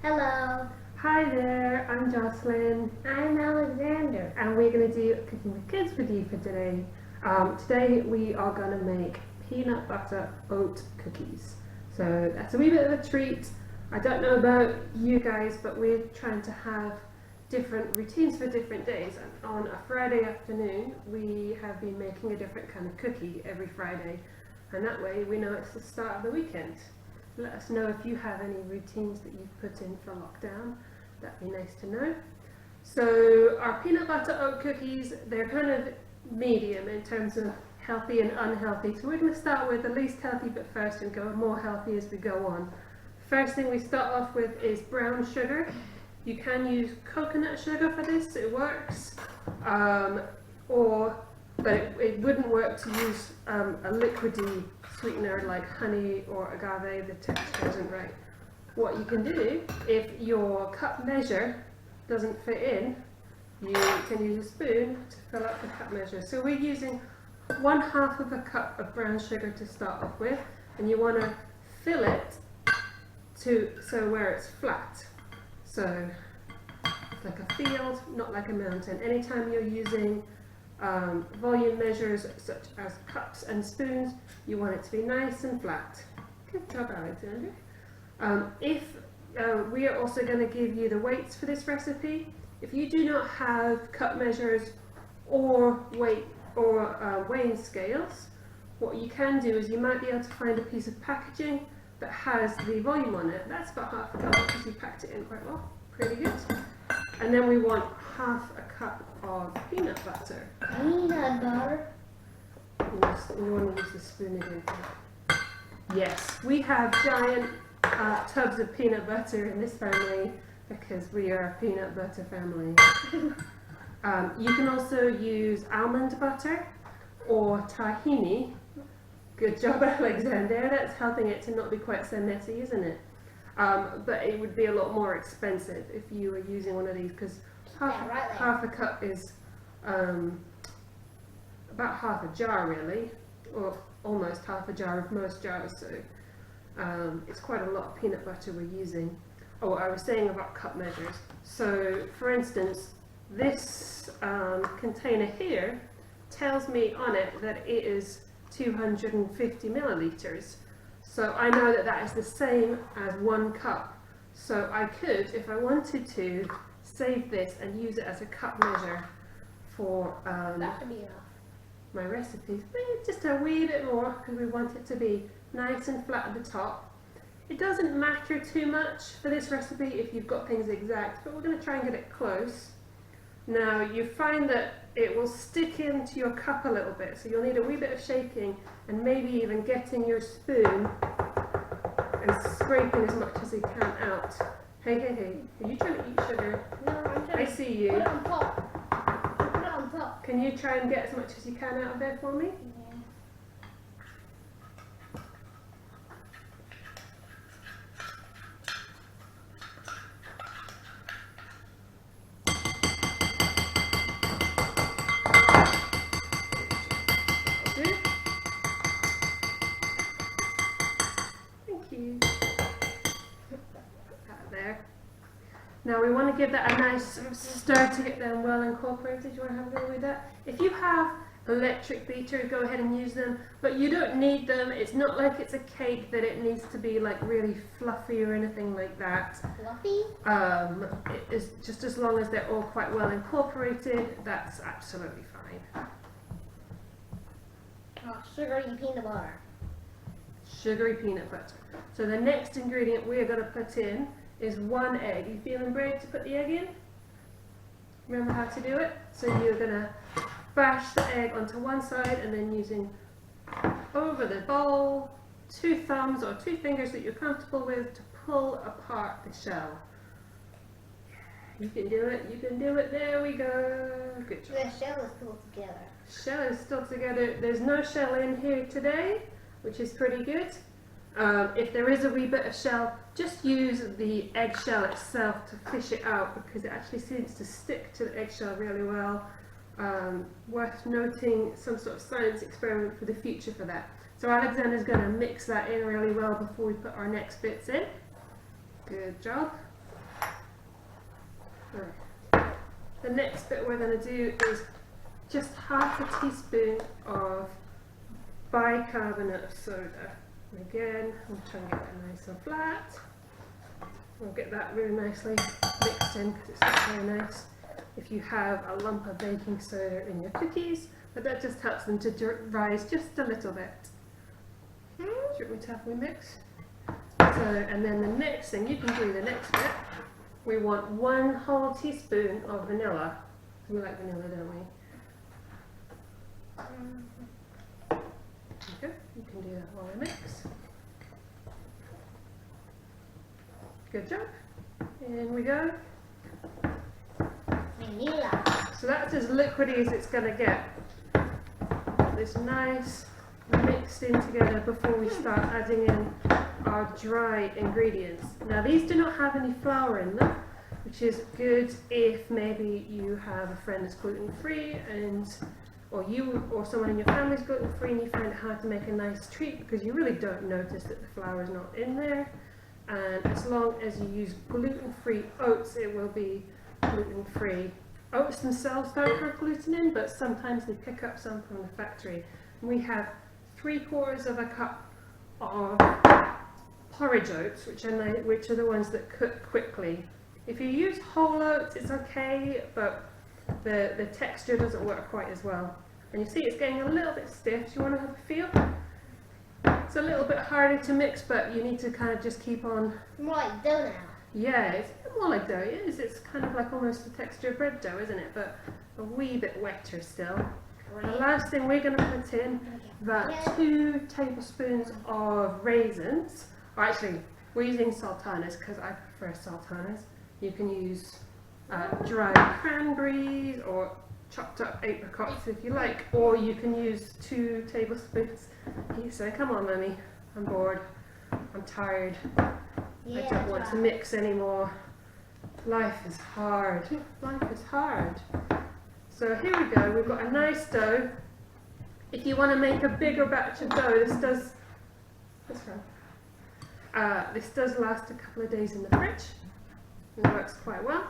Hello, Hi there, I'm Jocelyn, I'm Alexander. and we're going to do Cooking with Kids with you for today. Today we are going to make peanut butter oat cookies. So that's a wee bit of a treat. I don't know about you guys, but we're trying to have different routines for different days. And on a Friday afternoon, we have been making a different kind of cookie every Friday. And that way we know it's the start of the weekend. Let us know if you have any routines that you've put in for lockdown. That'd be nice to know. So our peanut butter oat cookies, they're kind of medium in terms of healthy and unhealthy. So we're going to start with the least healthy bit first and go more healthy as we go on. First thing we start off with is brown sugar. You can use coconut sugar for this, it works. But it wouldn't work to use a liquidy sweetener like honey or agave. The texture isn't right. What you can do, if your cup measure doesn't fit in, you can use a spoon to fill up the cup measure. So we're using 1/2 of a cup of brown sugar to start off with, and you want to fill it so where it's flat. So it's like a field, not like a mountain. Anytime you're using volume measures such as cups and spoons, you want it to be nice and flat. Good job, Alexander. We are also going to give you the weights for this recipe. If you do not have cup measures or weighing scales, what you can do is you might be able to find a piece of packaging that has the volume on it. That's about 1/2 a cup because you packed it in quite well. Pretty good. And then we want 1/2 a cup of peanut butter. Peanut butter? You want to use the spoon again. Yes, we have giant tubs of peanut butter in this family because we are a peanut butter family. You can also use almond butter or tahini. Good job, Alexander. That's helping it to not be quite so messy, isn't it? But it would be a lot more expensive if you were using one of these because half a cup is about 1/2 a jar really, or almost 1/2 a jar of most jars, so it's quite a lot of peanut butter we're using. Oh, I was saying about cup measures. So for instance, this container here tells me on it that it is 250 milliliters. So I know that that is the same as 1 cup. So I could, if I wanted to, save this and use it as a cup measure for That should be enough. my recipes. Just a wee bit more because we want it to be nice and flat at the top. It doesn't matter too much for this recipe if you've got things exact, but we're going to try and get it close. Now you find that it will stick into your cup a little bit, so you'll need a wee bit of shaking and maybe even getting your spoon and scraping as much as you can out. Hey, are you trying to eat sugar? No, I'm trying I to see you. put it on top. Put it on top. Can you try and get as much as you can out of there for me? Now we want to give that a nice stir to get them well incorporated. You want to have a go with that? If you have electric beaters, go ahead and use them, but you don't need them. It's not like it's a cake that it needs to be like really fluffy or anything like that. Fluffy? It is just as long as they're all quite well incorporated, that's absolutely fine. Oh, sugary peanut butter. Sugary peanut butter. So the next ingredient we're going to put in is 1 egg. You feeling brave to put the egg in? Remember how to do it? So you're going to bash the egg onto one side and then using over the bowl 2 thumbs or 2 fingers that you're comfortable with to pull apart the shell. You can do it, you can do it, there we go. Good job. The shell is still together. Shell is still together. There's no shell in here today, which is pretty good. If there is a wee bit of shell, just use the eggshell itself to fish it out because it actually seems to stick to the eggshell really well. Worth noting some sort of science experiment for the future for that. So Alexander's going to mix that in really well before we put our next bits in. Good job. Right. The next bit we're going to do is just half a teaspoon of bicarbonate of soda. And again, we'll try and get that nice and flat. We'll get that really nicely mixed in because it's not very nice if you have a lump of baking soda in your cookies, but that just helps them to rise just a little bit. Do you want me to have me mix? So, and then the next thing, you can do the next bit, we want 1 whole teaspoon of vanilla. We like vanilla, don't we? Okay, you can do that while I mix. Good job. In we go. Vanilla. So that's as liquidy as it's going to get. This nice mixed in together before we start adding in our dry ingredients. Now these do not have any flour in them, which is good if maybe you have a friend that's gluten-free or you or someone in your family is gluten-free and you find it hard to make a nice treat because you really don't notice that the flour is not in there. And as long as you use gluten-free oats, it will be gluten-free. Oats themselves don't have gluten in, but sometimes they pick up some from the factory. We have 3/4 of a cup of porridge oats, which are the ones that cook quickly. If you use whole oats, it's okay, but the texture doesn't work quite as well. And you see it's getting a little bit stiff. Do you want to have a feel? It's a little bit harder to mix, but you need to kind of just keep on. More like dough now. Yeah, it's more like dough. It is. It's kind of like almost the texture of bread dough, isn't it? But a wee bit wetter still. The last thing we're going to put in about 2 tablespoons of raisins. Or actually, we're using sultanas because I prefer sultanas. You can use dried cranberries or chopped up apricots if you like, or you can use 2 tablespoons. You say, come on mummy, I'm bored, I'm tired, Yeah, I don't want to mix anymore. Life is hard. Life is hard. So here we go, we've got a nice dough. If you want to make a bigger batch of dough, this does last a couple of days in the fridge. It works quite well.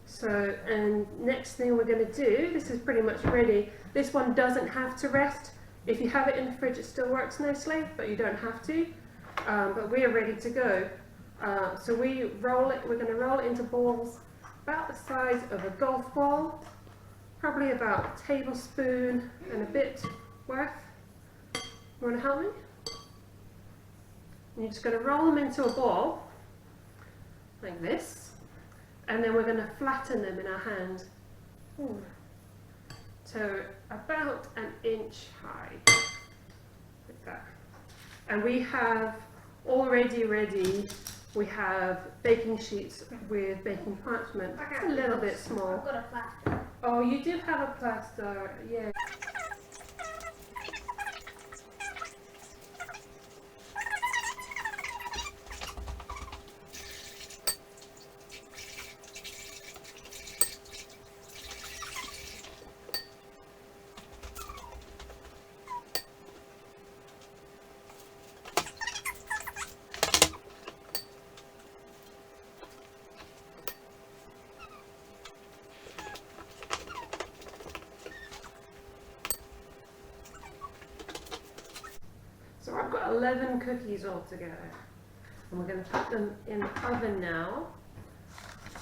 So, and next thing we're going to do, this is pretty much ready. This one doesn't have to rest. If you have it in the fridge, it still works nicely, but you don't have to. But we are ready to go. So we're going to roll it into balls about the size of a golf ball, probably about a tablespoon and a bit worth. You want to help me? And you're just going to roll them into a ball, like this, and then we're going to flatten them in our hand. So about 1 inch high, like that. And we have already ready, we have baking sheets with baking parchment. It's a little bit small. I've got a plaster. Oh, you do have a plaster, yeah. So I've got 11 cookies all together, and we're going to put them in the oven now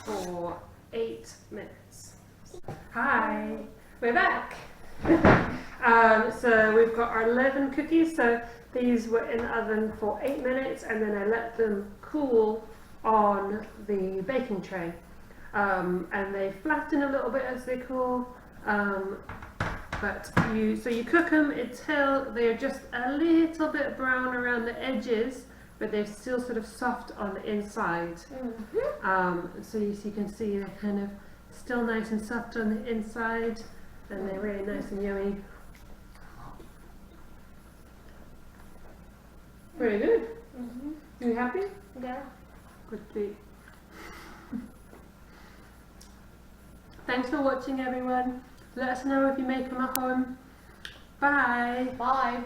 for 8 minutes. Hi, we're back. So we've got our 11 cookies, so these were in the oven for 8 minutes, and then I let them cool on the baking tray. And they flatten a little bit as they cool. So you cook them until they're just a little bit brown around the edges, but they're still sort of soft on the inside. So you can see they're kind of still nice and soft on the inside, and they're really nice and yummy. Very good. You happy? Yeah. Good treat. Thanks for watching, everyone. Let us know if you make them at home. Bye. Bye.